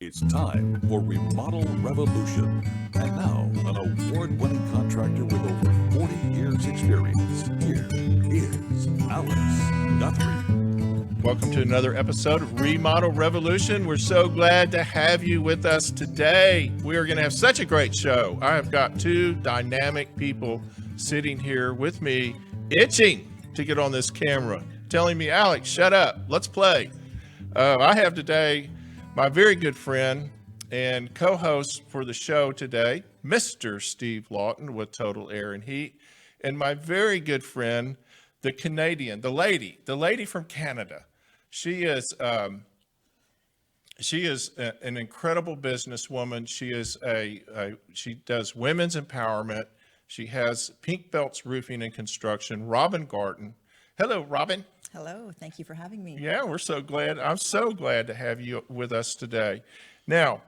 It's time for Remodel Revolution. And now, an award-winning contractor with over 40 years experience. Here is Alex Guthrie. Welcome to another episode of Remodel Revolution. We're so glad to have you with us today. We are going to have such a great show. I have got two dynamic people sitting here with me, itching to get on this camera, telling me, Alex, shut up, let's play. I have today my very good friend and co-host for the show today, Mr. Steve Lawton with Total Air and Heat, and my very good friend, the Canadian, the lady from Canada. She is an incredible businesswoman. She does women's empowerment. She has Pink Belts Roofing and Construction. Robin Garten. Hello, Robin. Hello, thank you for having me. Yeah, we're so glad. I'm so glad to have you with us today. Now,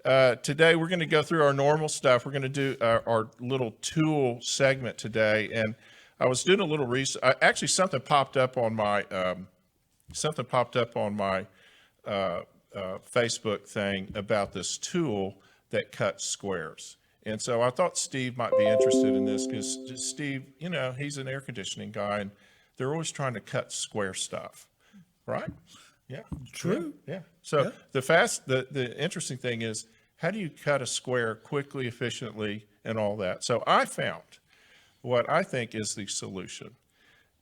today we're going to go through our normal stuff. We're going to do our little tool segment today, and I was doing a little research. Actually, something popped up on my Facebook thing about this tool that cuts squares. And so I thought Steve might be interested in this because Steve, you know, he's an air conditioning guy, and they're always trying to cut square stuff, right? Yeah, true. Yeah. So the interesting thing is, how do you cut a square quickly, efficiently, and all that? So I found what I think is the solution.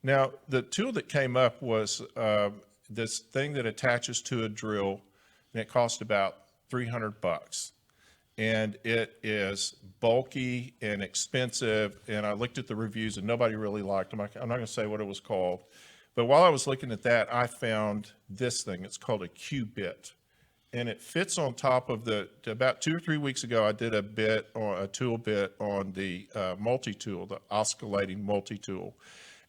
Now, the tool that came up was this thing that attaches to a drill, and it cost about $300. And it is bulky and expensive. And I looked at the reviews and nobody really liked them. I'm not going to say what it was called. But while I was looking at that, I found this thing. It's called a Q-bit. And it fits on top of about 2 or 3 weeks ago, I did a tool bit on the multi-tool, the oscillating multi-tool.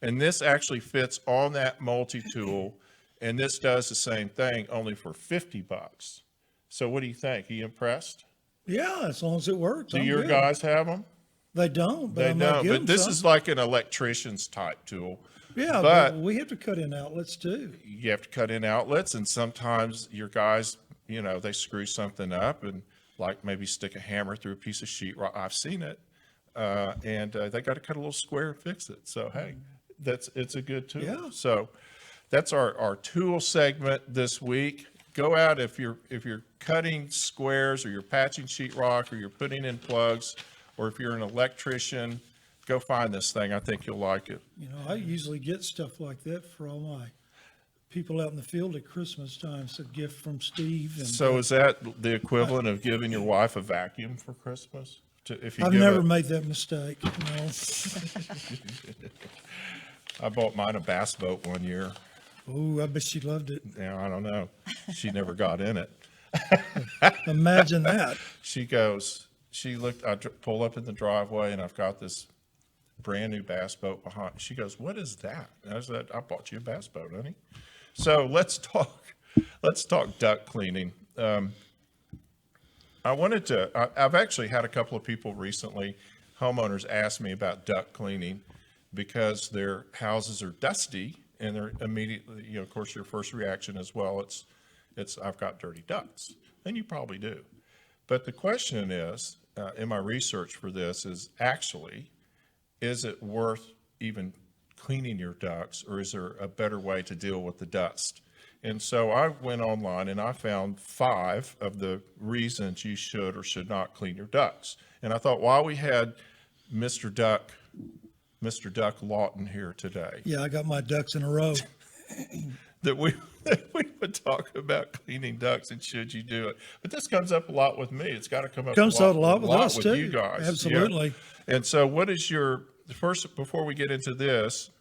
And this actually fits on that multi-tool. And this does the same thing, only for $50. So what do you think? Are you impressed? Yeah, as long as it works. Do your guys have them? They don't. But They don't. But this is like an electrician's type tool. Yeah, but we have to cut in outlets too. You have to cut in outlets, and sometimes your guys, you know, they screw something up and like maybe stick a hammer through a piece of sheetrock. I've seen it, and they got to cut a little square and fix it. So hey, it's a good tool. Yeah. So that's our tool segment this week. Go out if you're cutting squares or you're patching sheetrock or you're putting in plugs, or if you're an electrician, go find this thing. I think you'll like it. You know, I usually get stuff like that for all my people out in the field at Christmas time. It's a gift from Steve. And, So is that the equivalent of giving your wife a vacuum for Christmas? I've never made that mistake. No. I bought mine a bass boat one year. Oh, I bet she loved it. Yeah, I don't know. She never got in it. Imagine that. I pull up in the driveway and I've got this brand new bass boat behind. She goes, "What is that?" And I said, "I bought you a bass boat, honey." So let's talk duct cleaning. I've actually had a couple of people recently, homeowners, ask me about duct cleaning because their houses are dusty. And they're immediately, you know, of course, your first reaction is, well, it's I've got dirty ducts. And you probably do. But the question is, in my research for this is it worth even cleaning your ducts, or is there a better way to deal with the dust? And so I went online and I found 5 of the reasons you should or should not clean your ducts. And I thought, while we had Mr. Duck Lawton here today. Yeah, I got my ducks in a row. that we would talk about cleaning ducts and should you do it. But this comes up a lot with me. It's got to come up a lot with us too. You guys. Absolutely. Yeah. And so what is your, first, before we get into this,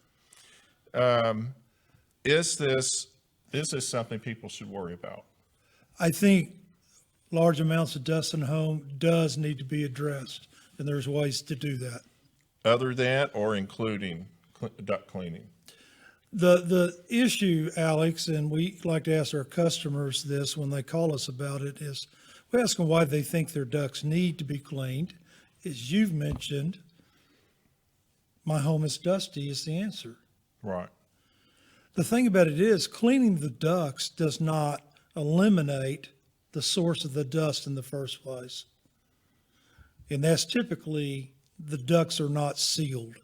is this something people should worry about? I think large amounts of dust in a home does need to be addressed, and there's ways to do that. other than or including duct cleaning? The issue, Alex, and we like to ask our customers this when they call us about it, is we ask them why they think their ducts need to be cleaned. As you've mentioned, my home is dusty is the answer. Right. The thing about it is cleaning the ducts does not eliminate the source of the dust in the first place. And that's typically the ducts are not sealed.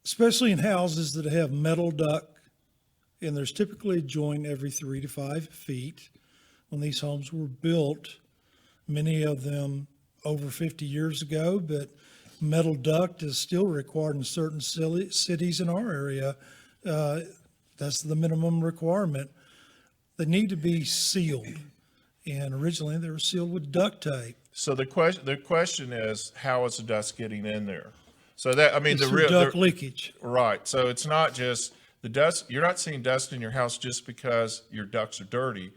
Especially in houses that have metal duct, and there's typically a joint every 3 to 5 feet. When these homes were built, many of them over 50 years ago, but metal duct is still required in certain cities in our area. That's the minimum requirement. They need to be sealed, and originally they were sealed with duct tape. So the question is, how is the dust getting in there? So that, I mean, It's through duct leakage. right. So it's not just the dust. You're not seeing dust in your house just because your ducts are dirty.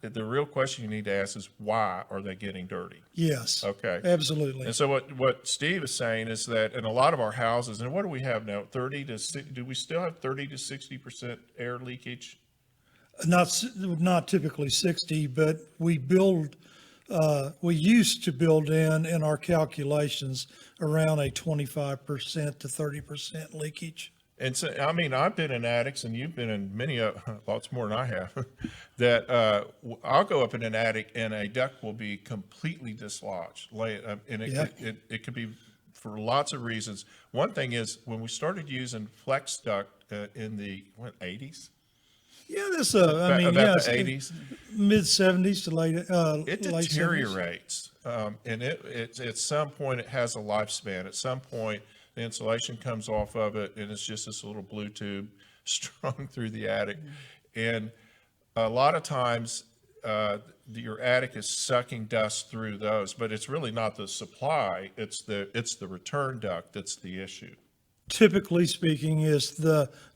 The real question you need to ask is, why are they getting dirty? Yes. Okay. Absolutely. And so what Steve is saying is that in a lot of our houses, and what do we have now? Do we still have 30 to 60% air leakage? Not typically 60, but we used to build in our calculations around a 25% to 30% leakage. And so, I mean, I've been in attics, and you've been in many, lots more than I have, that I'll go up in an attic and a duct will be completely dislodged. And it could be for lots of reasons. One thing is when we started using flex duct in the 80s? Yeah, this, About the 80s? Mid 70s to late, It late 70s. deteriorates. And it's at some point, it has a lifespan. At some point, the insulation comes off of it, and it's just this little blue tube strung through the attic. And a lot of times, your attic is sucking dust through those, but it's really not the supply. It's the return duct that's the issue. Typically speaking, is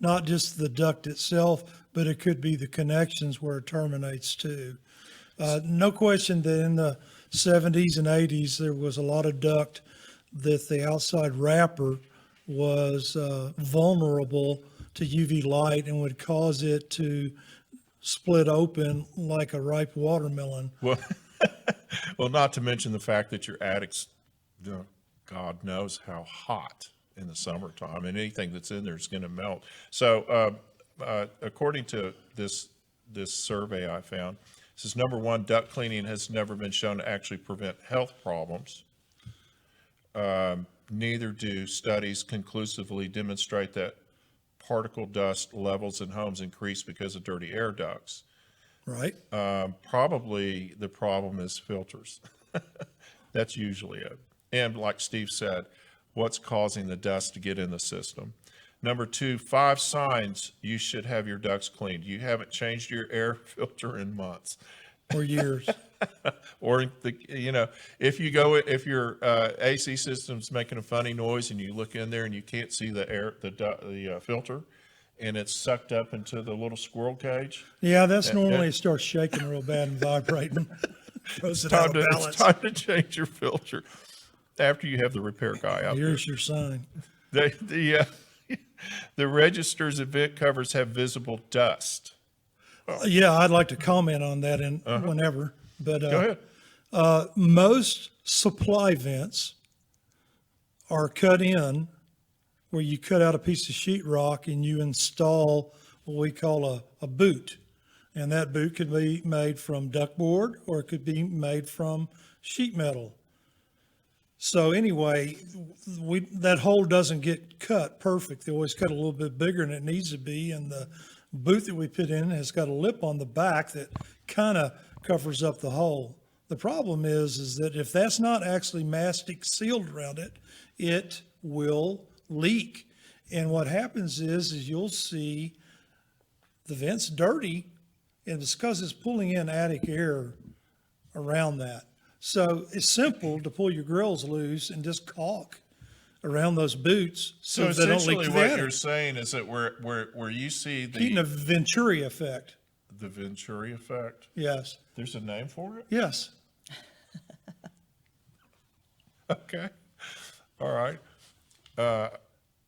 not just the duct itself, but it could be the connections where it terminates too. No question that in the 70s and 80s, there was a lot of duct that the outside wrapper was vulnerable to UV light and would cause it to split open like a ripe watermelon. Well, well, not to mention the fact that your attic's, God knows how hot in the summertime, and anything that's in there is going to melt. So, according to this survey I found, it says number one, duct cleaning has never been shown to actually prevent health problems. Neither do studies conclusively demonstrate that particle dust levels in homes increase because of dirty air ducts. Right. Probably the problem is filters. That's usually it. And like Steve said, what's causing the dust to get in the system? Number two, 5 signs you should have your ducts cleaned. You haven't changed your air filter in months. For years. Or if your AC system's making a funny noise and you look in there and you can't see the filter, and it's sucked up into the little squirrel cage. Yeah, that's normally it starts shaking real bad and vibrating. It's time to change your filter after you have the repair guy out Here's your sign. The registers of vent covers have visible dust. Yeah, I'd like to comment on that whenever. But Go ahead. Most supply vents are cut in where you cut out a piece of sheetrock and you install what we call a boot. And that boot could be made from ductboard or it could be made from sheet metal. So anyway, that hole doesn't get cut perfect. They always cut a little bit bigger than it needs to be. And the boot that we put in has got a lip on the back that kind of covers up the hole. The problem is that if that's not actually mastic sealed around it, it will leak. And what happens is you'll see the vent's dirty, and it's because it's pulling in attic air around that. So it's simple to pull your grills loose and just caulk around those boots So they don't leak essentially to the what attic. you're saying is that where you see Getting a Venturi effect. the Venturi effect, Yes. there's a name for it? Yes. Okay. All right.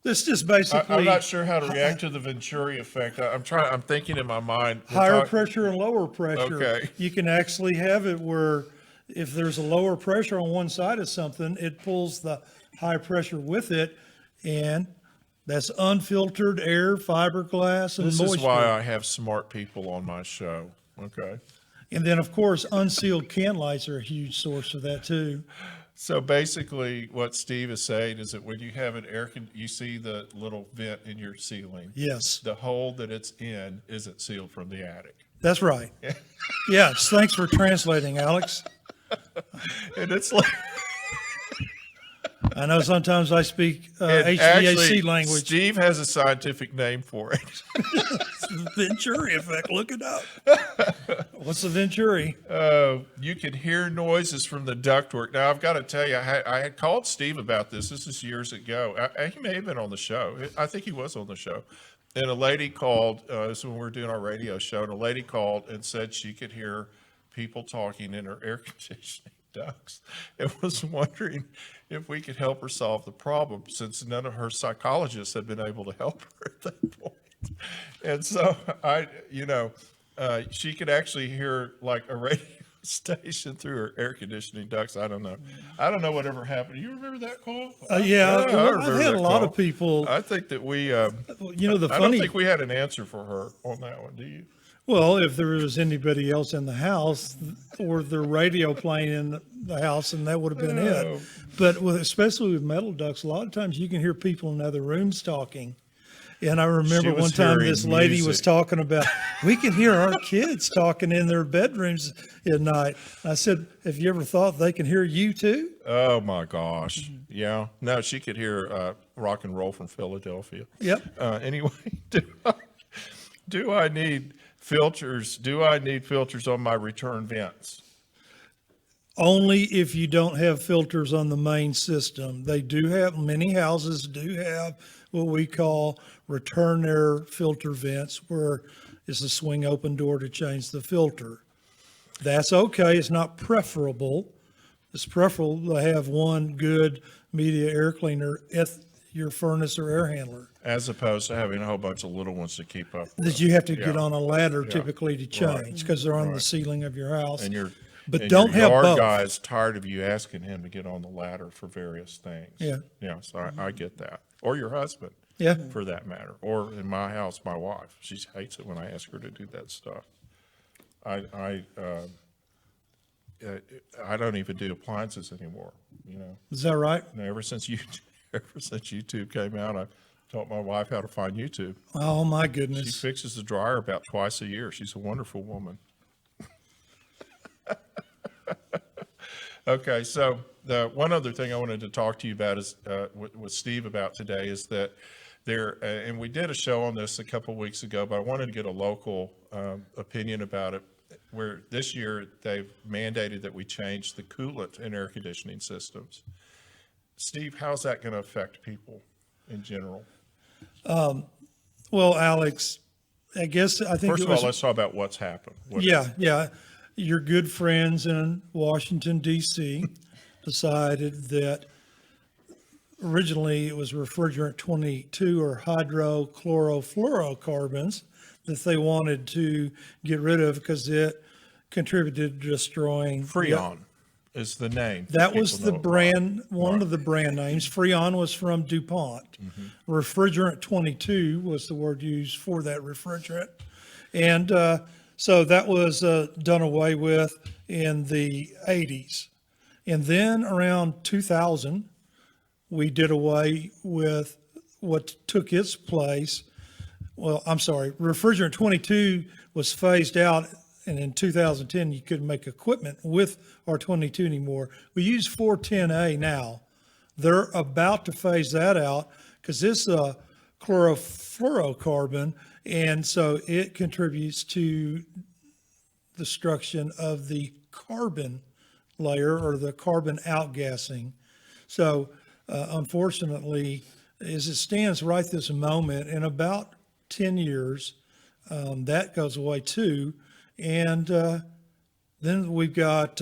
This just basically I'm not sure how to react to the Venturi effect. I'm thinking in my mind. higher pressure and lower pressure. Okay. You can actually have it where if there's a lower pressure on one side of something, it pulls the high pressure with it, and that's unfiltered air, fiberglass, and This moisture. is why I have smart people on my show. Okay. And then, of course, unsealed can lights are a huge source of that too. So basically, what Steve is saying is that when you have an you see the little vent in your ceiling. Yes, The hole that it's in isn't sealed from the attic. that's right. Yes, thanks for translating, Alex. And it's like, I know sometimes I speak and HVAC actually, language. Steve has a scientific name for it. The Venturi effect. Look it up. What's the Venturi? You can hear noises from the ductwork. Now, I've got to tell you, I had called Steve about this. This is years ago. He may have been on the show. I think he was on the show. And a lady called, this is when we were doing our radio show, and a lady called and said she could hear people talking in her air conditioning ducts and was wondering if we could help her solve the problem, since none of her psychologists had been able to help her at that point. And so she could actually hear like a radio station through her air conditioning ducts. I don't know whatever happened. You remember that call? Yeah, I well, remember I've had that a lot call. of people. I think that we, The I don't funny. think we had an answer for her on that one. Do you? Well, if there was anybody else in the house or the radio playing in the house, and that would have been it. But especially with metal ducts, a lot of times you can hear people in other rooms talking. And I remember was one time hearing this lady was music. talking about, we can hear our kids talking in their bedrooms at night. I said, have you ever thought they can hear you too? Oh my gosh. Yeah. No, she could hear rock and roll from Philadelphia. Yep. Anyway, do I need filters? Do I need filters on my return vents? Only if you don't have filters on the main system. They do have, many houses do have what we call return air filter vents, where it's a swing open door to change the filter. That's okay. It's not preferable. It's preferable to have one good media air cleaner at your furnace or air handler As opposed to having a whole bunch of little ones to keep up with. that you have to get Yeah. on a ladder typically to Right. change because they're on the Right. ceiling of your house. But And don't your have yard both. guy is tired of you asking him to get on the ladder for various things. Yeah. Yeah, so I get that. Or your husband. Yeah. For that matter. Or in my house, my wife. She hates it when I ask her to do that stuff. I don't even do appliances anymore, you know. Is that right? And ever since YouTube came out, I taught my wife how to find YouTube. Oh my She goodness. fixes the dryer about twice a year. She's a wonderful woman. Okay, so the one other thing I wanted to talk to you about is with Steve about today is that and we did a show on this a couple of weeks ago, but I wanted to get a local opinion about it. Where this year they've mandated that we change the coolant in air conditioning systems. Steve, how's that going to affect people in general? Well, Alex, I think First it of was, all, let's talk about what's happened. yeah. Your good friends in Washington, D.C. decided that originally it was refrigerant 22 or hydrochlorofluorocarbons that they wanted to get rid of because it contributed to destroying. Freon is the name. That was People the know it brand, by. one Right. of the brand names. Freon was from DuPont. Refrigerant 22 was the word used for that refrigerant. And so that was done away with in the 80s. And then around 2000, we did away with what took its place. Well, I'm sorry, refrigerant 22 was phased out, and in 2010, you couldn't make equipment with R22 anymore. We use 410A now. They're about to phase that out because this chlorofluorocarbon, and so it contributes to destruction of the carbon layer or the carbon outgassing. So unfortunately, as it stands right this moment, in about 10 years, that goes away too. And then we've got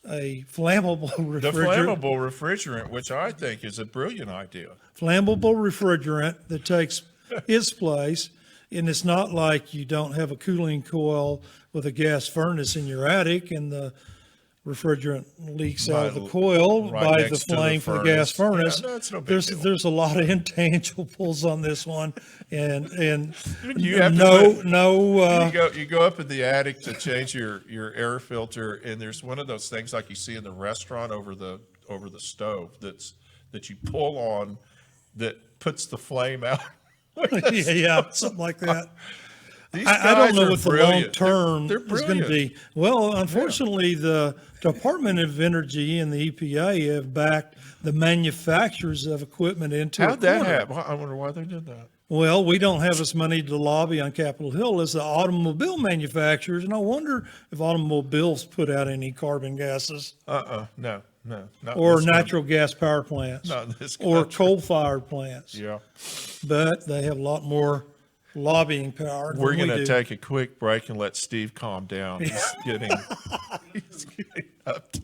a flammable The refrigerant. flammable refrigerant, which I think is a brilliant idea. Flammable refrigerant that takes its place. And it's not like you don't have a cooling coil with a gas furnace in your attic and the refrigerant leaks out of the coil right by the next to the flame for the gas furnace. furnace. Yeah, no, it's no big There's deal. there's a lot of intangibles on this one, and You have to you go up in the attic to change your air filter, and there's one of those things like you see in the restaurant over the stove that you pull on that puts the flame out. yeah, something like that. These I don't guys know are what the brilliant. long term They're is going to brilliant. be. Well, unfortunately, the Department of Energy and the EPA have backed the manufacturers of equipment into a How'd that corner. happen? I wonder why they did that. Well, we don't have as many to lobby on Capitol Hill as the automobile manufacturers, and I wonder if automobiles put out any carbon gases No, not or this natural gas power plants Not in this or country. coal-fired plants. Yeah. But they have a lot more lobbying power than We're we going to do. take a quick break and let Steve calm down. He's getting uptight.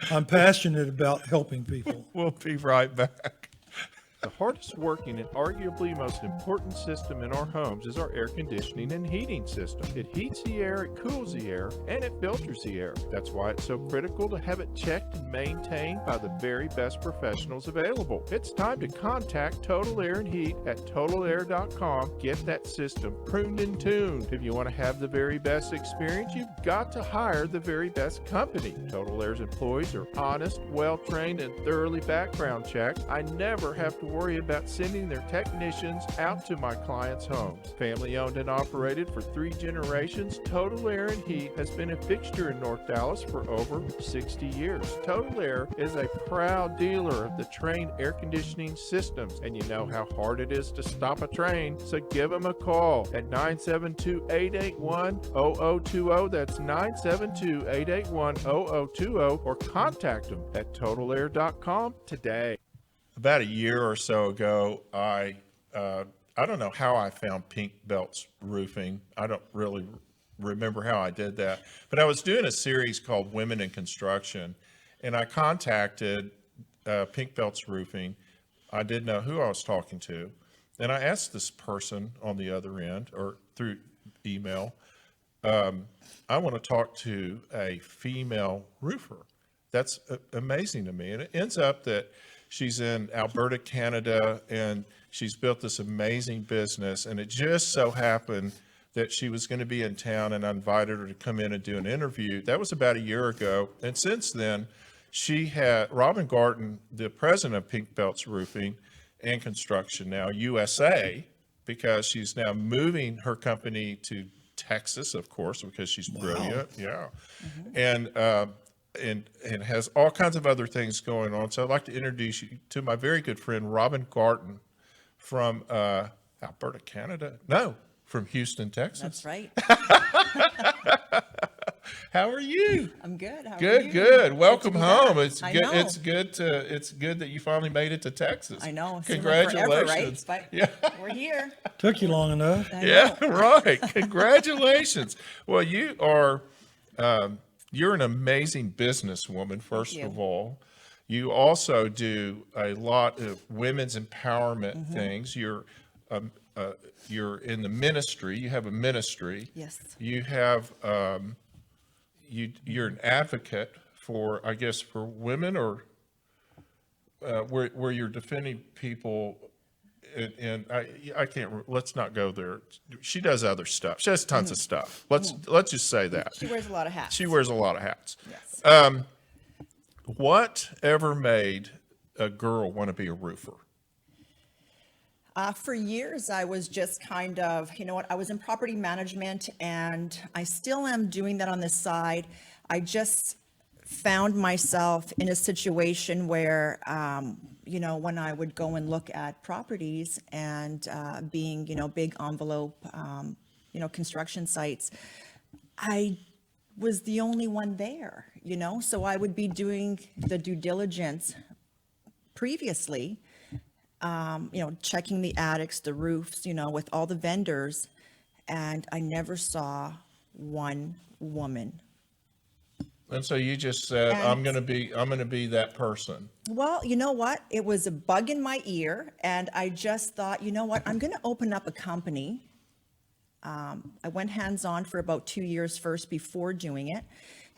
I'm passionate about helping people. We'll be right back. The hardest working and arguably most important system in our homes is our air conditioning and heating system. It heats the air, it cools the air, and it filters the air. That's why it's so critical to have it checked and maintained by the very best professionals available. It's time to contact Total Air and Heat at totalair.com. Get that system pruned and tuned. If you want to have the very best experience, you've got to hire the very best company. Total Air's employees are honest, well-trained, and thoroughly background checked. I never have to worry about sending their technicians out to my clients' homes. Family owned and operated for 3 generations, Total Air and Heat has been a fixture in North Dallas for over 60 years. Total Air is a proud dealer of the Train air conditioning systems, and you know how hard it is to stop a train, so give them a call at 972-881-0020. That's 972-881-0020, or contact them at totalair.com today. About a year or so ago, I don't know how I found Pink Belt's Roofing. I don't really remember how I did that, but I was doing a series called Women in Construction, and I contacted Pink Belt's Roofing. I didn't know who I was talking to, and I asked this person on the other end or through email, I want to talk to a female roofer. That's amazing to me, and it ends up that she's in Alberta, Canada, and she's built this amazing business. And it just so happened that she was going to be in town, and I invited her to come in and do an interview. That was about a year ago. And since then, she had Robin Garten, the president of Pink Belt's Roofing and Construction now, USA, because she's now moving her company to Texas, of course, because she's brilliant. Yeah. And has all kinds of other things going on. So I'd like to introduce you to my very good friend, Robin Garten from Alberta, Canada. No, from Houston, Texas. That's right. How are you? I'm good. How are Good, you? good. Welcome to be home. back. It's I good. know. It's good that you finally made it to Texas. I know. It seemed like forever, Congratulations. right? But Yeah. we're here. Took you long enough. I Yeah, know. right. Congratulations. Well, you are, you're an amazing businesswoman, first you. of all. You also do a lot of women's empowerment things. You're in the ministry. You have a ministry. Yes. You have, you're an advocate for, I guess, for women, or where you're defending people. And I can't. Let's not go there. She does other stuff. She has tons of stuff. Let's just say that She wears a lot of hats. she wears a lot of hats. Yes. What ever made a girl want to be a roofer? For years, I was just kind of, I was in property management, and I still am doing that on the side. I just found myself in a situation where, when I would go and look at properties and being, big envelope, construction sites, I was the only one there, so I would be doing the due diligence previously, checking the attics, the roofs, with all the vendors, and I never saw one woman. And so you just said, And- I'm going to be that person. Well, you know what? It was a bug in my ear, and I just thought, you know what? I'm going to open up a company. I went hands-on for about 2 years first before doing it,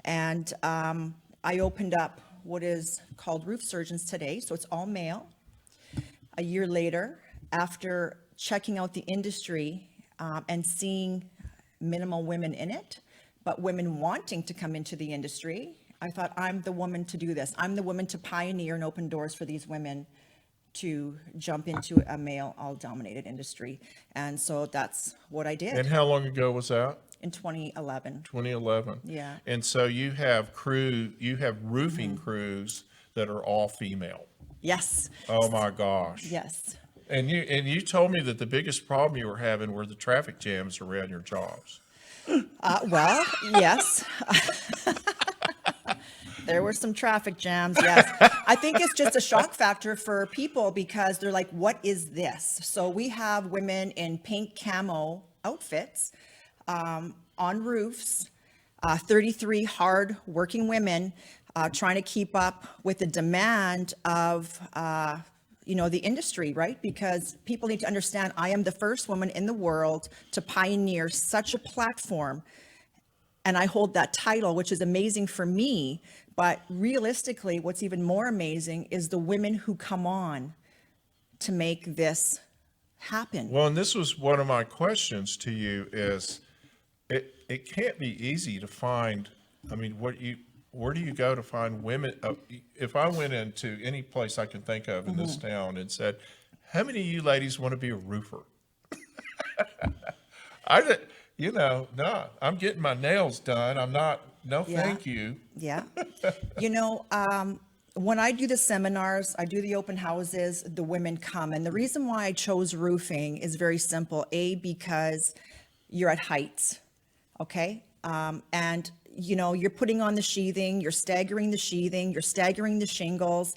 and I opened up what is called Roof Surgeons Today, so it's all male. A year later, after checking out the industry and seeing minimal women in it, but women wanting to come into the industry, I thought, I'm the woman to do this. I'm the woman to pioneer and open doors for these women to jump into a male all-dominated industry. And so that's what I And did how long ago was that? in 2011. 2011. Yeah. And so you have roofing crews that are all female. Yes, Oh my gosh. yes. And you told me that the biggest problem you were having were the traffic jams around your jobs. Well, yes. There were some traffic jams, yes. I think it's just a shock factor for people because they're like, what is this? So we have women in pink camo outfits on roofs, 33 hard working women trying to keep up with the demand of the industry, right? Because people need to understand I am the first woman in the world to pioneer such a platform. And I hold that title, which is amazing for me. But realistically, what's even more amazing is the women who come on to make this happen. Well, and this was one of my questions to you is it can't be easy to find, I mean, where do you go to find women? If I went into any place I can think of in this town and said, how many of you ladies want to be a roofer? No, I'm getting my nails done. I'm not, no, Yeah. thank you. Yeah. When I do the seminars, I do the open houses, the women come. And the reason why I chose roofing is very simple. Because you're at heights, okay? And, you're putting on the sheathing, you're staggering the sheathing, you're staggering the shingles.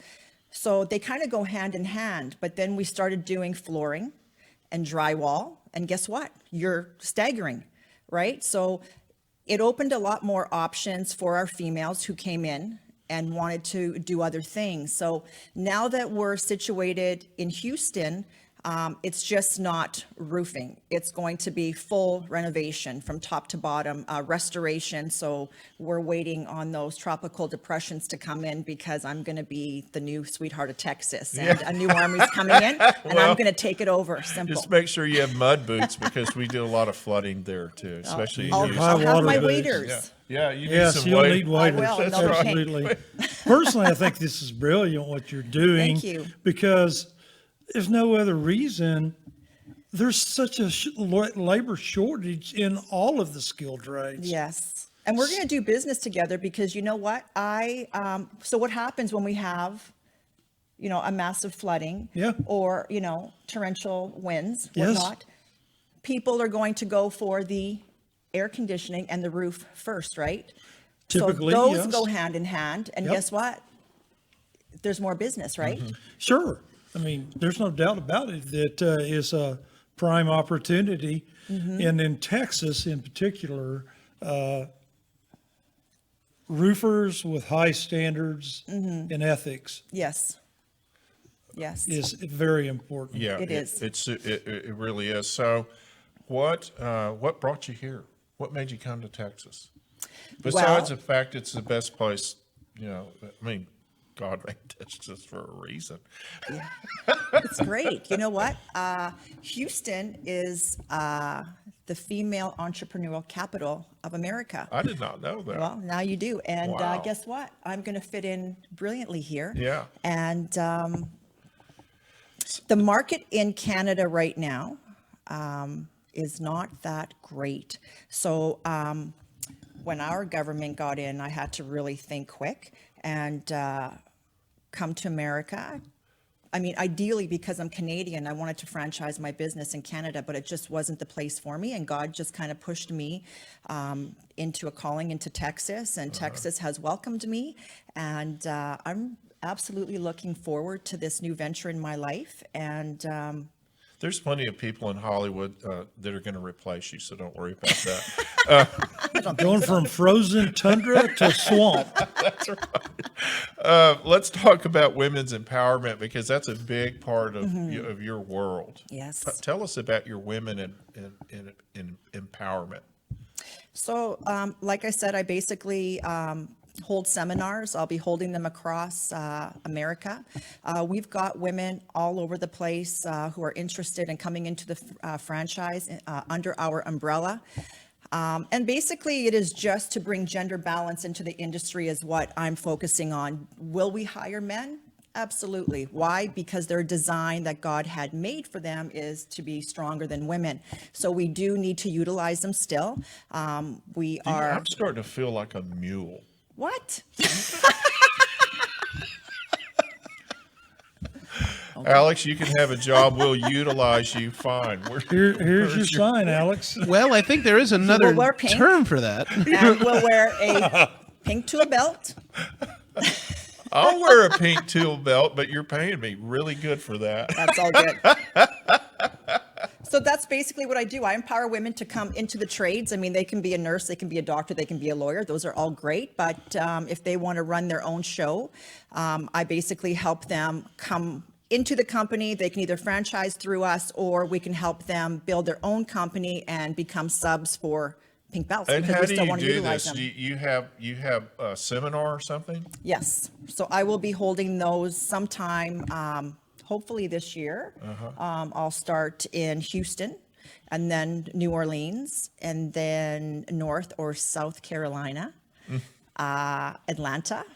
So they kind of go hand in hand. But then we started doing flooring and drywall. And guess what? You're staggering, right? So it opened a lot more options for our females who came in and wanted to do other things. So now that we're situated in Houston, it's just not roofing. It's going to be full renovation from top to bottom, restoration. So we're waiting on those tropical depressions to come in because I'm going to be the new sweetheart of Texas, and a new army's coming in, and I'm going to take it over. Simple. Just make sure you have mud boots because we do a lot of flooding there too, especially in I'll, Houston. high I'll have water my boots. waders. Yeah, you need Yes, some you'll weight. need waders. I will, and they'll be pink. Absolutely. Personally, I think this is brilliant what you're doing. Thank you. Because there's no other reason. There's such a labor shortage in all of the skilled trades. Yes. And we're going to do business together because you know what? So what happens when we have, a massive flooding Yeah. or, torrential winds, Yes. whatnot, people are going to go for the air conditioning and the roof first, right? Typically, so those yes. go hand in hand. And Yep. guess what? There's more business, right? Sure. I mean, there's no doubt about it that is a prime opportunity. And in Texas in particular, roofers with high standards and ethics Yes. Yes. is very important. Yeah, It is. It really is. So, what brought you here? What made you come to Texas? Besides Well- the fact it's the best place, I mean, God made Texas for a reason. It's great. You know what? Houston is the female entrepreneurial capital of America. I did not know that. Well, now you do. And Wow. guess what? I'm going to fit in brilliantly here. Yeah. And the market in Canada right now is not that great. So when our government got in, I had to really think quick and come to America. I mean, ideally, because I'm Canadian, I wanted to franchise my business in Canada, but it just wasn't the place for me. And God just kind of pushed me into a calling into Texas, and Texas has welcomed me. And I'm absolutely looking forward to this new venture in my life. And There's plenty of people in Hollywood that are going to replace you, so don't worry about that. Going from frozen tundra to swamp. That's right. Let's talk about women's empowerment, because that's a big part of of your world. Yes. Tell us about your women in empowerment. So, like I said, I basically hold seminars. I'll be holding them across America. We've got women all over the place who are interested in coming into the franchise under our umbrella. And basically, it is just to bring gender balance into the industry is what I'm focusing on. Will we hire men? Absolutely. Why? Because their design that God had made for them is to be stronger than women. So we do need to utilize them still. I'm starting to feel like a mule. What? Alex, you can have a job. We'll utilize you. Fine. Here's your sign, Alex. Well, I think there is another wear pink. term for that. And we'll wear a pink tool belt. I'll wear a pink tool belt, but you're paying me really good for that. That's all good. So that's basically what I do. I empower women to come into the trades. I mean, they can be a nurse, they can be a doctor, they can be a lawyer. Those are all great. But if they want to run their own show, I basically help them come into the company. They can either franchise through us, or we can help them build their own company and become subs for pink belts. And because how we do still you want to do utilize this? them. You have a seminar or something? Yes. So I will be holding those sometime, hopefully this year. I'll start in Houston, and then New Orleans, and then North or South Carolina, Atlanta,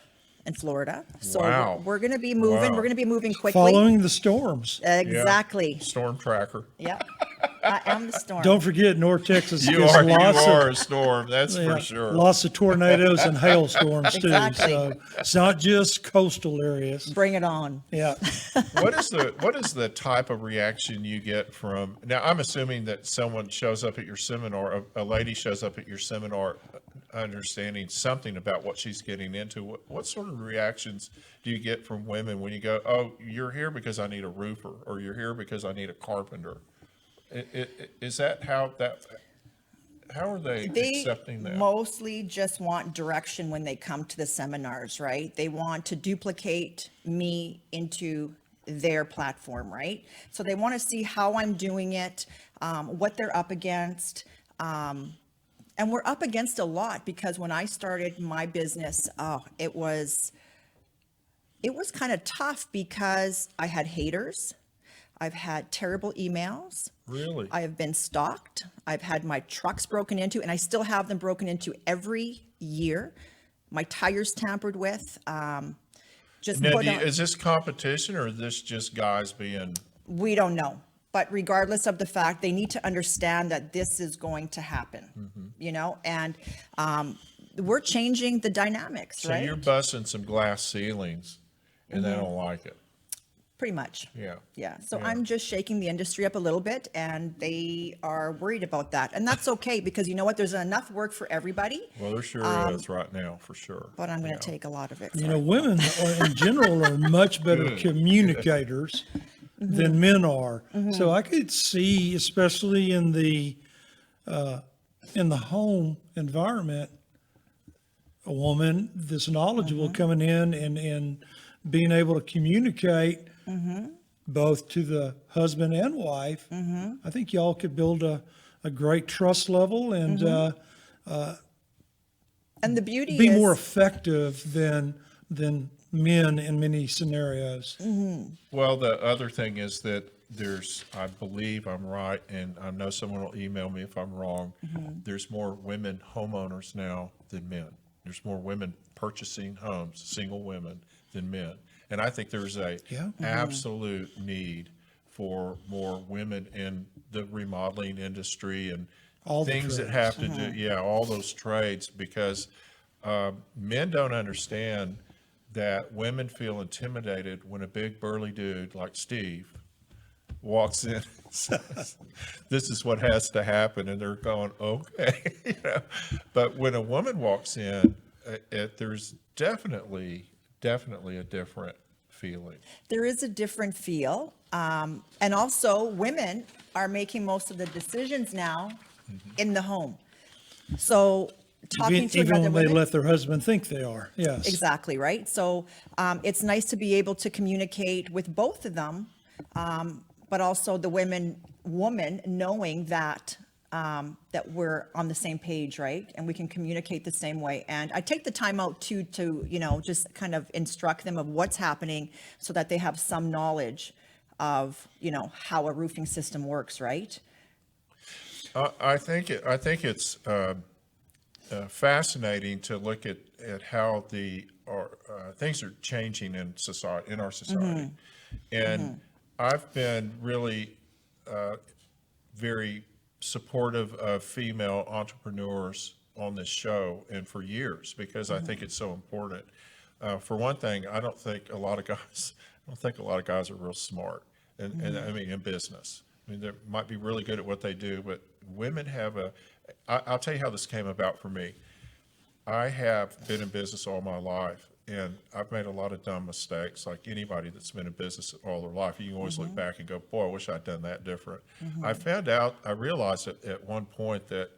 and Florida. So Wow. we're going to be moving. Wow. We're going to be moving quickly. Following the storms. Exactly. Storm tracker. Yep. I am the storm. Don't forget, North Texas You gets are lots a storm. That's of for sure. lots of tornadoes and hailstorms too. Exactly. So it's not just coastal areas. Bring it on. Yeah. What is the type of reaction you get from, now I'm assuming that someone shows up at your seminar, a lady shows up at your seminar understanding something about what she's getting into. What sort of reactions do you get from women when you go, oh, you're here because I need a roofer, or you're here because I need a carpenter? Is that how are they accepting that? Mostly just want direction when they come to the seminars, right? They want to duplicate me into their platform, right? So they want to see how I'm doing it, what they're up against. And we're up against a lot, because when I started my business, it was kind of tough, because I had haters. I've had terrible emails. Really? I have been stalked. I've had my trucks broken into, and I still have them broken into every year. My tires tampered with. Is this competition, or is this just guys being? We don't know. But regardless of the fact, they need to understand that this is going to happen, and we're changing the dynamics, So right? you're busting some glass ceilings, and they don't like it. Pretty much. Yeah. Yeah. So Yeah. I'm just shaking the industry up a little bit, and they are worried about that. And that's okay, because you know what? There's enough work for everybody, Well, there sure is right now, for sure. but I'm going to take a lot of it. You know, women in general are much better Good. communicators than men are. So I could see, especially in the home environment, a woman that's knowledgeable coming in and being able to communicate both to the husband and wife. I think y'all could build a great trust level and And the beauty be is, more effective than men in many scenarios. Well, the other thing is that I believe I'm right, and I know someone will email me if I'm wrong. There's more women homeowners now than men. There's more women purchasing homes, single women, than men. And I think there's a absolute need for more women in the remodeling industry and All the things that trades. have to do, all those trades, because men don't understand that women feel intimidated when a big burly dude like Steve walks in and says, this is what has to happen, and they're going, okay. But when a woman walks in, there's definitely a different feeling. There is a different feel. And also, women are making most of the decisions now in the home. So talking to Even another when they woman. let their husband think they are, yes. Exactly, right? So it's nice to be able to communicate with both of them, but also the woman knowing that that we're on the same page, right? And we can communicate the same way. And I take the time out to just kind of instruct them of what's happening so that they have some knowledge of, how a roofing system works, right? I think it's fascinating to look at how things are changing in our society, and I've been really very supportive of female entrepreneurs on this show, and for years, because I think it's so important. For one thing, I don't think a lot of guys are real smart, and I mean in business. I mean, they might be really good at what they do, but women have I'll tell you how this came about for me. I have been in business all my life, and I've made a lot of dumb mistakes, like anybody that's been in business all their life. You can always look back and go, boy, I wish I'd done that different. I realized at one point that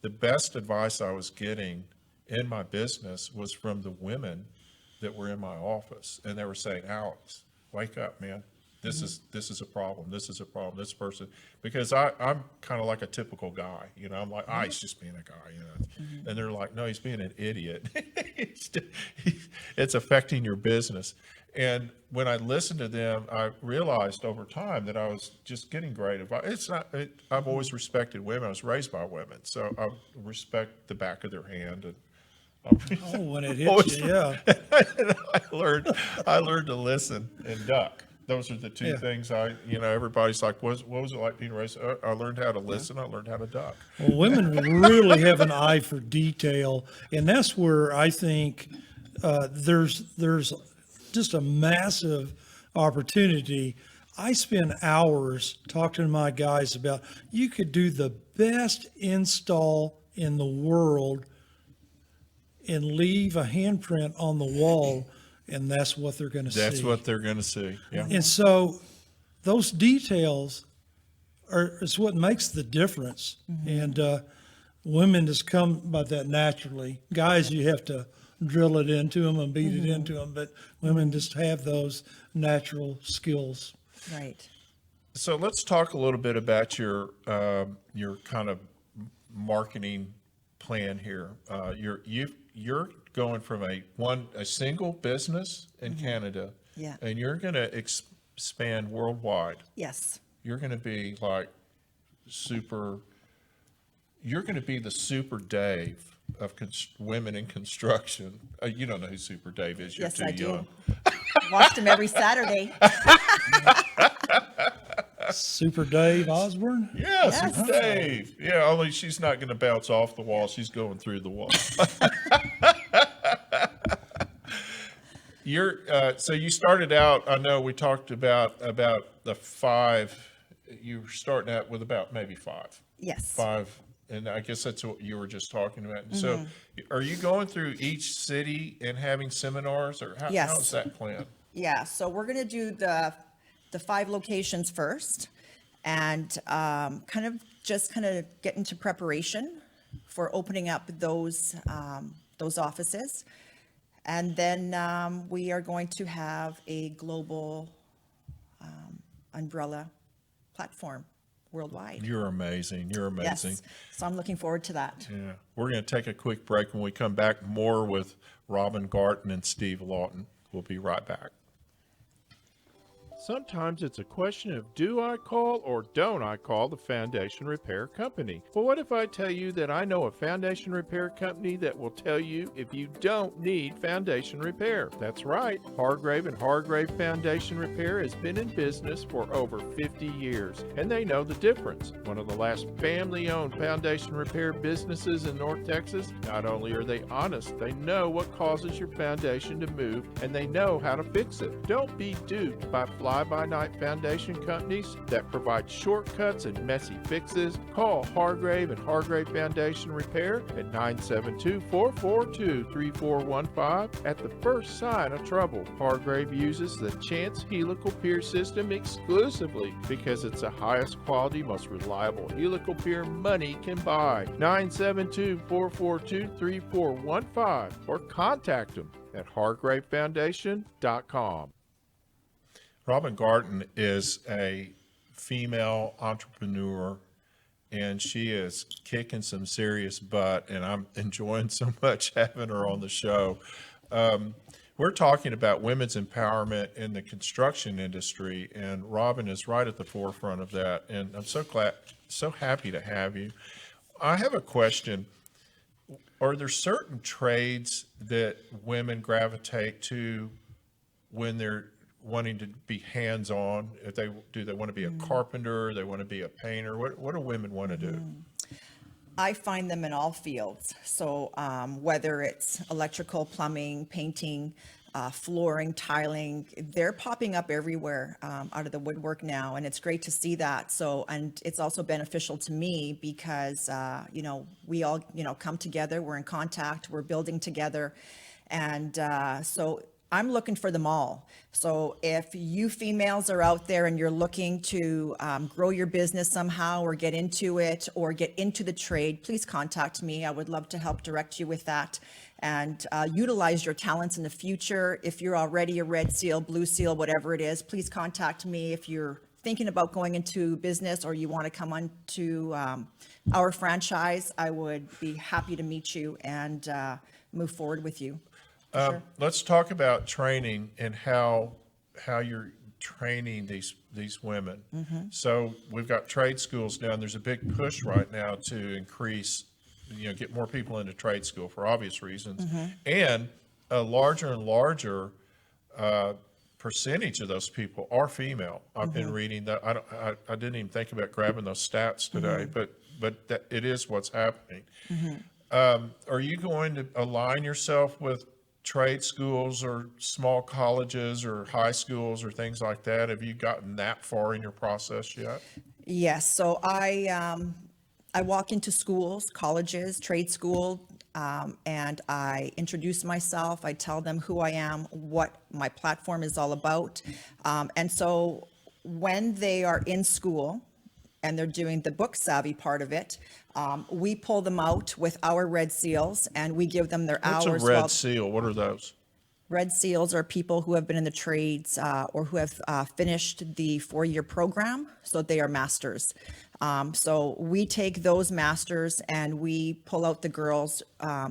the best advice I was getting in my business was from the women that were in my office, and they were saying, Alex, wake up, man. This is a problem. This is a problem. This person, because I'm kind of like a typical guy, I'm like, he's just being a guy, and they're like, no, he's being an idiot. It's affecting your business. And when I listened to them, I realized over time that I was just getting great advice. I've always respected women. I was raised by women, so I respect the back of their hand, and Oh, when it hits you, yeah. I learned to listen and duck. Those are the two things everybody's like, what was it like being raised? I learned how to listen. I learned how to duck. Well, women really have an eye for detail, and that's where I think there's just a massive opportunity. I spend hours talking to my guys about, you could do the best install in the world and leave a handprint on the wall, and that's what they're going to see. That's what they're going to see. Yeah. And so those details is what makes the difference. And women just come by that naturally. Guys, you have to drill it into them and beat it into them, but women just have those natural skills. Right. So let's talk a little bit about your kind of marketing plan here. You're going from a single business in Canada, Yeah. and you're going to expand worldwide. Yes. You're going to be like you're going to be the Super Dave of women in construction. You don't know who Super Dave is. You're Yes, too I do. young. Watched him every Saturday. Super Dave Osborne? Yeah, Yes. Super Dave. Yeah, only she's not going to bounce off the wall. She's going through the wall. So you started out, I know we talked about the 5. You were starting out with about maybe 5. Yes. 5, and I guess that's what you were just talking about. And so are you going through each city and having seminars, or how Yes. is that planned? Yeah, so we're going to do the 5 locations first, and kind of get into preparation for opening up those offices. And then we are going to have a global umbrella platform worldwide. You're amazing. You're amazing. Yes, so I'm looking forward to that. Yeah. We're going to take a quick break. When we come back, more with Robin Garton and Steve Lawton. We'll be right back. Sometimes it's a question of, do I call or don't I call the foundation repair company? Well, what if I tell you that I know a foundation repair company that will tell you if you don't need foundation repair? That's right. Hargrave and Hargrave Foundation Repair has been in business for over 50 years, and they know the difference. One of the last family-owned foundation repair businesses in North Texas. Not only are they honest, they know what causes your foundation to move, and they know how to fix it. Don't be duped by fly fly-by-night foundation companies that provide shortcuts and messy fixes. Call Hargrave and Hargrave Foundation Repair at 972-442-3415 at the first sign of trouble. Hargrave uses the Chance helical pier system exclusively because it's the highest quality, most reliable helical pier money can buy. 972-442-3415 or contact them at hargravefoundation.com. Robin Garten is a female entrepreneur, and she is kicking some serious butt, and I'm enjoying so much having her on the show. We're talking about women's empowerment in the construction industry, and Robin is right at the forefront of that, and I'm so happy to have you. I have a question. Are there certain trades that women gravitate to when they're wanting to be hands-on? Do they want to be a carpenter? They want to be a painter? What do women want to do? I find them in all fields. So whether it's electrical, plumbing, painting, flooring, tiling, they're popping up everywhere out of the woodwork now, and it's great to see that. So, and it's also beneficial to me because, we all, come together, we're in contact, we're building together. And so I'm looking for them all. So if you females are out there and you're looking to grow your business somehow or get into it or get into the trade, please contact me. I would love to help direct you with that and utilize your talents in the future. If you're already a Red Seal, Blue Seal, whatever it is, please contact me. If you're thinking about going into business or you want to come on to our franchise, I would be happy to meet you and move forward with you. Sure. Let's talk about training and how you're training these women. So we've got trade schools now, and there's a big push right now to increase, get more people into trade school for obvious reasons, and a larger and larger percentage of those people are female. I've been reading that. I didn't even think about grabbing those stats today, but that, it is what's happening. Are you going to align yourself with trade schools or small colleges or high schools or things like that? Have you gotten that far in your process yet? Yes. So I walk into schools, colleges, trade school, and I introduce myself. I tell them who I am, what my platform is all about. And so when they are in school and they're doing the book savvy part of it, we pull them out with our Red Seals and we give them their What's hours. a red seal? What are those? Red Seals are people who have been in the trades or who have finished the 4-year program, so they are masters. So we take those masters and we pull out the girls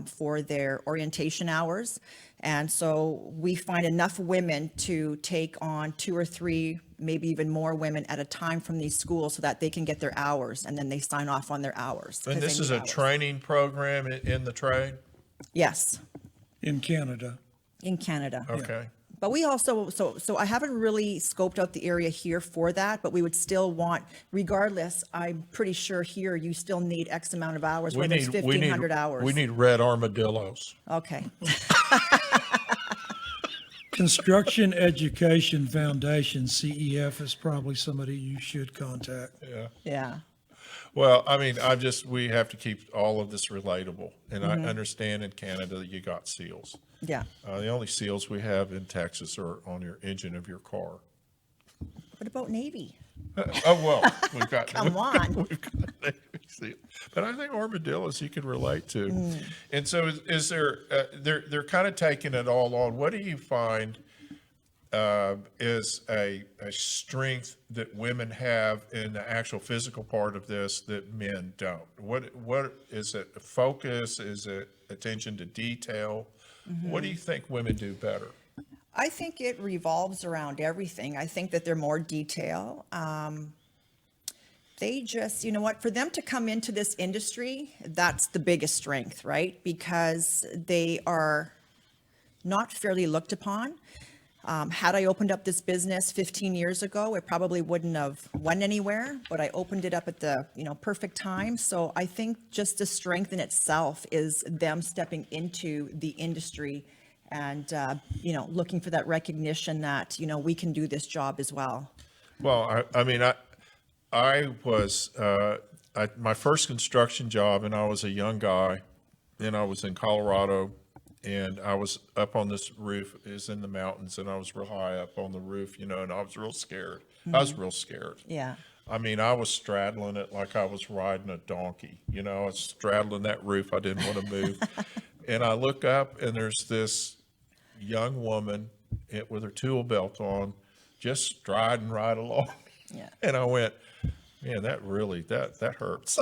for their orientation hours. And so we find enough women to take on 2 or 3, maybe even more women at a time from these schools so that they can get their hours and then they sign off on their hours. And this is a training program in the trade? Yes, in Canada. in Canada. Okay. But we also, so I haven't really scoped out the area here for that, but we would still want, regardless, I'm pretty sure here you still need X amount of hours, whether it's 1,500 hours. We need red armadillos. Okay. Construction Education Foundation, CEF, is probably somebody you should contact. Yeah. Yeah. Well, I mean, we have to keep all of this relatable. And I understand in Canada that you got seals. Yeah. The only seals we have in Texas are on your engine of your car. What about Navy? Oh, well, we've got. Come on. We've got Navy seal. But I think armadillos you could relate to. And so is there, they're kind of taking it all on. What do you find is a strength that women have in the actual physical part of this that men don't? What is it? Focus? Is it attention to detail? What do you think women do better? I think it revolves around everything. I think that they're more detail. They just, you know what, for them to come into this industry, that's the biggest strength, right? Because they are not fairly looked upon. Had I opened up this business 15 years ago, it probably wouldn't have went anywhere, but I opened it up at the, perfect time. So I think just the strength in itself is them stepping into the industry and, looking for that recognition that, we can do this job as well. Well, I mean, I was, my first construction job, and I was a young guy, and I was in Colorado, and I was up on this roof, it was in the mountains, and I was real high up on the roof, and I was real scared. I was real scared. Yeah. I mean, I was straddling it like I was riding a donkey, I was straddling that roof. I didn't want to move. And I look up, and there's this young woman with her tool belt on, just striding right along. Yeah. And I went, man, that really, that hurts.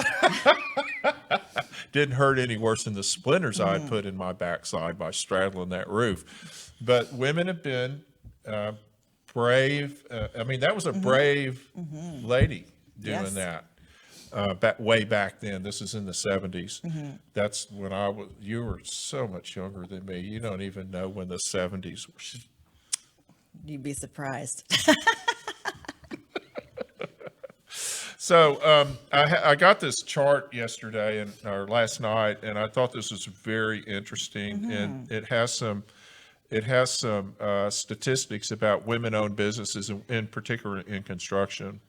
Didn't hurt any worse than the splinters I had put in my backside by straddling that roof. But women have been brave. I mean, that was a brave lady doing Yes. that. Way back then. This is in the 70s. That's when you were so much younger than me. You don't even know when the 70s were. You'd be surprised. So I got this chart yesterday or last night, and I thought this was very interesting, and it has some statistics about women-owned businesses, in particular in construction,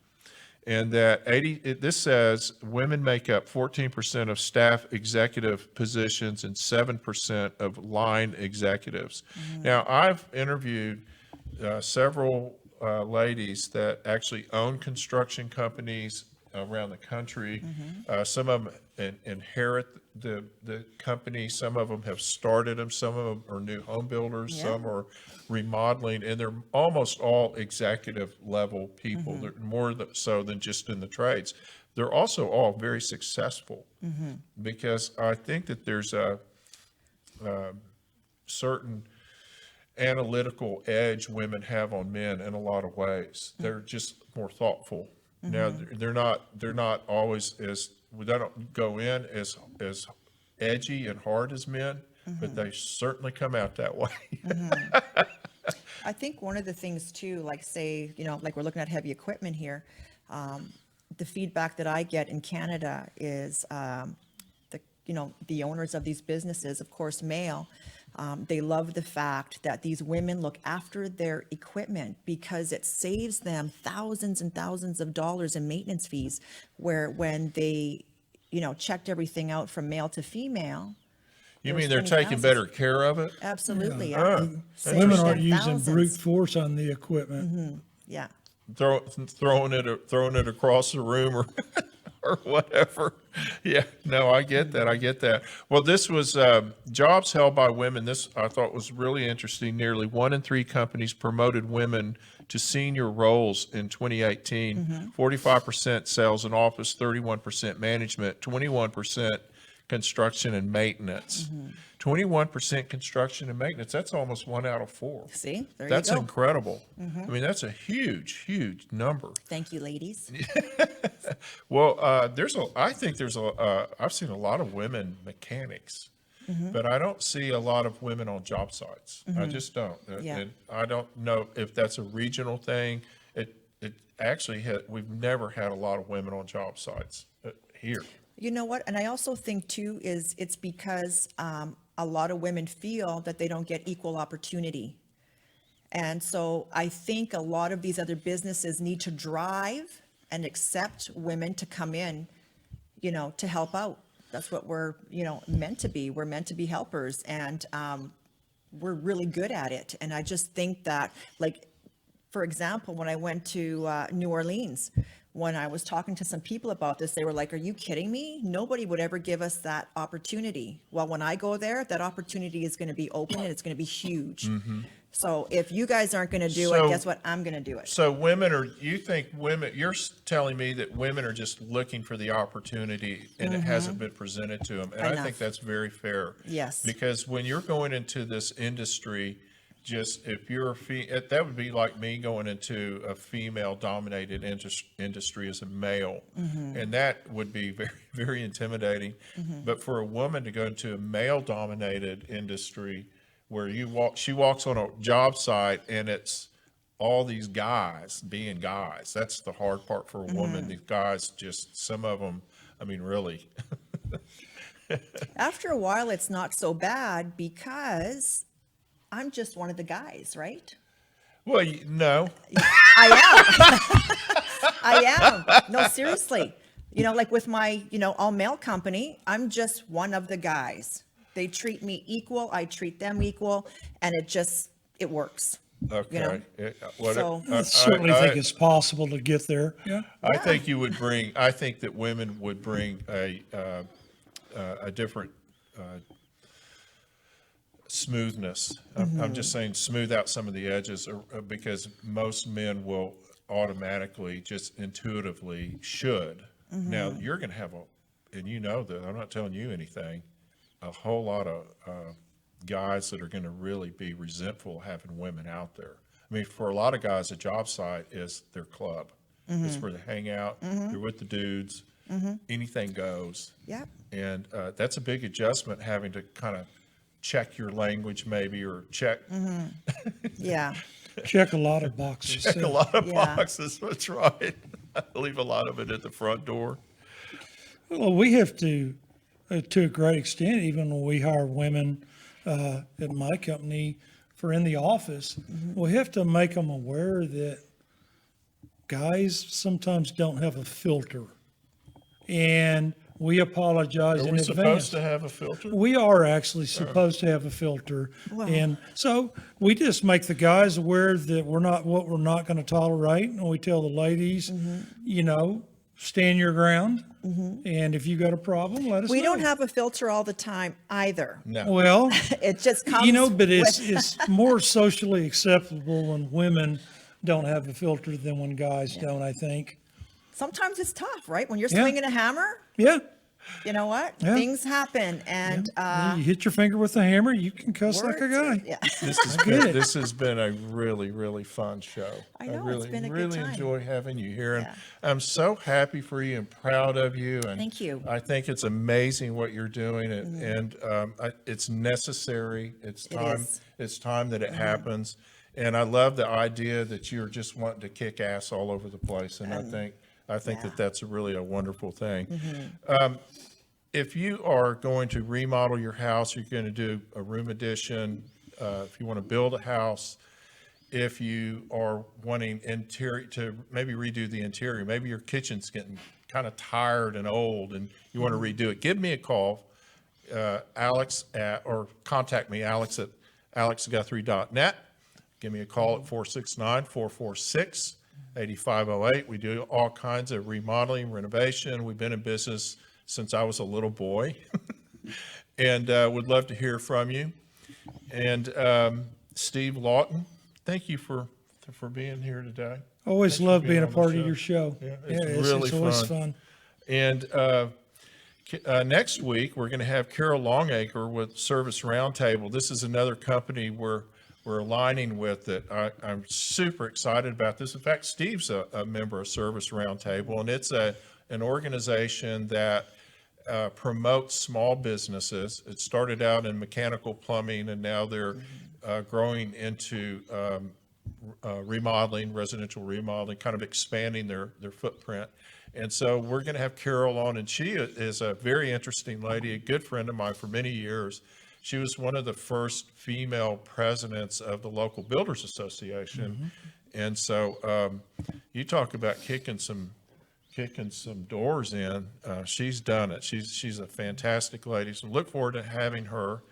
and that this says women make up 14% of staff executive positions and 7% of line executives. Now, I've interviewed several ladies that actually own construction companies around the country. Some of them inherit the company. Some of them have started them. Some of them are new home builders. Yeah. Some are remodeling, and they're almost all executive level people. They're more so than just in the trades. They're also all very successful because I think that there's a certain analytical edge women have on men in a lot of ways. They're just more thoughtful. Now they're not always they don't go in as edgy and hard as men, but they certainly come out that way. I think one of the things too, like say, like we're looking at heavy equipment here, the feedback that I get in Canada is, the owners of these businesses, of course, male, they love the fact that these women look after their equipment because it saves them thousands and thousands of dollars in maintenance fees, where when they, checked everything out from male to female. You There's mean they're taking 20,000. better care of it? Absolutely. Women aren't using brute force on the equipment. Yeah. Throwing it across the room or whatever. Yeah, no, I get that. Well, this was jobs held by women. This I thought was really interesting. Nearly 1 in 3 companies promoted women to senior roles in 2018. 45% sales and office, 31% management, 21% construction and maintenance. 21% construction and maintenance. That's almost 1 out of 4. See, there That's you go. incredible. I mean, that's a huge number. Thank you, ladies. Well, I've seen a lot of women mechanics, but I don't see a lot of women on job sites. I just don't. Yeah. And I don't know if that's a regional thing. It actually we've never had a lot of women on job sites here. You know what? And I also think too is it's because a lot of women feel that they don't get equal opportunity. And so I think a lot of these other businesses need to drive and accept women to come in, to help out. That's what we're, meant to be. We're meant to be helpers, and we're really good at it. And I just think that, like, for example, when I went to New Orleans, when I was talking to some people about this, they were like, are you kidding me? Nobody would ever give us that opportunity. Well, when I go there, that opportunity is going to be open and it's going to be huge. So if you guys aren't going to do it, guess what? I'm going to do it. So you're telling me that women are just looking for the opportunity and it hasn't been presented to them. And I think Enough. that's very fair. Yes. Because when you're going into this industry, if you're that would be like me going into a female dominated industry as a male. And that would be very, very intimidating. But for a woman to go into a male dominated industry where she walks on a job site and it's all these guys being guys, that's the hard part for a woman. These guys, just some of them, I mean, really. After a while, it's not so bad because I'm just one of the guys, right? Well, no. I am. I am. No, seriously. Like with my, all male company, I'm just one of the guys. They treat me equal. I treat them equal. And it works. Okay. So- I certainly think it's possible to get there. Yeah. I think I think that women would bring a different smoothness. I'm just saying smooth out some of the edges because most men will automatically, just intuitively should. Now, you're going to have and you know that, I'm not telling you anything, a whole lot of guys that are going to really be resentful having women out there. I mean, for a lot of guys, a job site is their club. It's where they hang out. They're with the dudes. Anything goes. Yeah. And that's a big adjustment, having to kind of check your language maybe, or check Yeah. Check a lot of boxes. check a lot of Yeah. boxes. That's right. Leave a lot of it at the front door. Well, we have to a great extent, even when we hire women at my company for in the office, we have to make them aware that guys sometimes don't have a filter. And we apologize Are in we advance. supposed to have a filter? We are actually supposed to have a filter. And so we just make the guys aware that we're not going to tolerate. And we tell the ladies, stand your ground. And if you got a problem, let us know. We don't have a filter all the time either. No. Well, It just comes but it's with- it's more socially acceptable when women don't have a filter than when guys don't, I think. Sometimes it's tough, right? When you're Yeah. swinging a hammer, Yeah. you know what? Yeah. Things happen. And You hit your finger with a hammer, you can cuss like a guy. words- Yeah. This has been a really, really fun show. I know, really, it's been a good really time. enjoy having you here. And Yeah. I'm so happy for you and proud of you. And Thank you. I think it's amazing what you're doing. And it's necessary. It's time. is. It's time that it happens. And I love the idea that you're just wanting to kick ass all over the place. And I think yeah. that that's really a wonderful thing. Mm-hmm. If you are going to remodel your house, you're going to do a room addition, if you want to build a house, if you are wanting interior to maybe redo the interior, maybe your kitchen's getting kind of tired and old and you want to redo it, give me a call, Alex or contact me, Alex at alexguthrie.net. Give me a call at 469-446-8508. We do all kinds of remodeling, renovation. We've been in business since I was a little boy and would love to hear from you. And Steve Lawton, thank you for being here today. Always Thanks for love being being a on the part show. of your show. Yeah, it's really always fun. fun. And next week, we're going to have Carol Longacre with Service Roundtable. This is another company we're aligning with that I'm super excited about this. In fact, Steve's a member of Service Roundtable, and it's an organization that promotes small businesses. It started out in mechanical plumbing, and now they're growing into remodeling, residential remodeling, kind of expanding their footprint. And so we're going to have Carol on, and she is a very interesting lady, a good friend of mine for many years. She was one of the first female presidents of the local Builders Association. And so you talk about kicking some doors in. She's done it. She's a fantastic lady. So look forward to having her.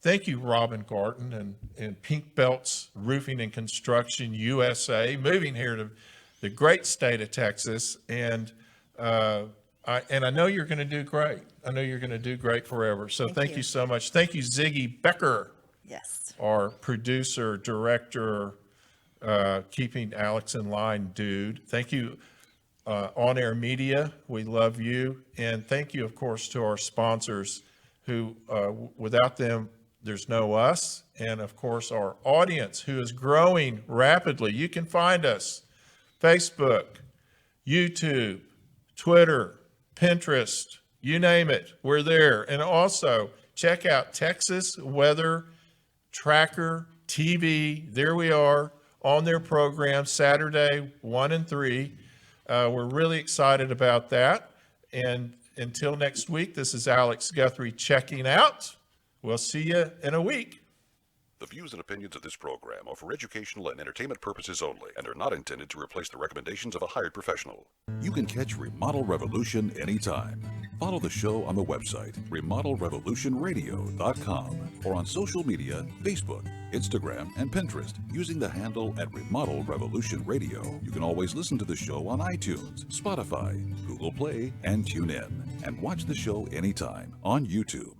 Thank you, Robin Garten and Pink Belts Roofing and Construction USA, moving here to the great state of Texas. And I know you're going to do great. I know you're going to do great forever. So thank you so much. Thank you, Ziggy Becker, Yes. our producer, director, keeping Alex in line, dude. Thank you, On Air Media. We love you. And thank you, of course, to our sponsors who, without them, there's no us. And of course, our audience who is growing rapidly. You can find us Facebook, YouTube, Twitter, Pinterest, you name it, we're there. And also check out Texas Weather Tracker TV. There we are on their program Saturday 1 and 3. We're really excited about that. And until next week, this is Alex Guthrie checking out. We'll see you in a week. The views and opinions of this program are for educational and entertainment purposes only and are not intended to replace the recommendations of a hired professional. You can catch Remodel Revolution anytime. Follow the show on the website, remodelrevolutionradio.com, or on social media, Facebook, Instagram, and Pinterest, using the handle at Remodel Revolution Radio. You can always listen to the show on iTunes, Spotify, Google Play, and TuneIn, and watch the show anytime on YouTube.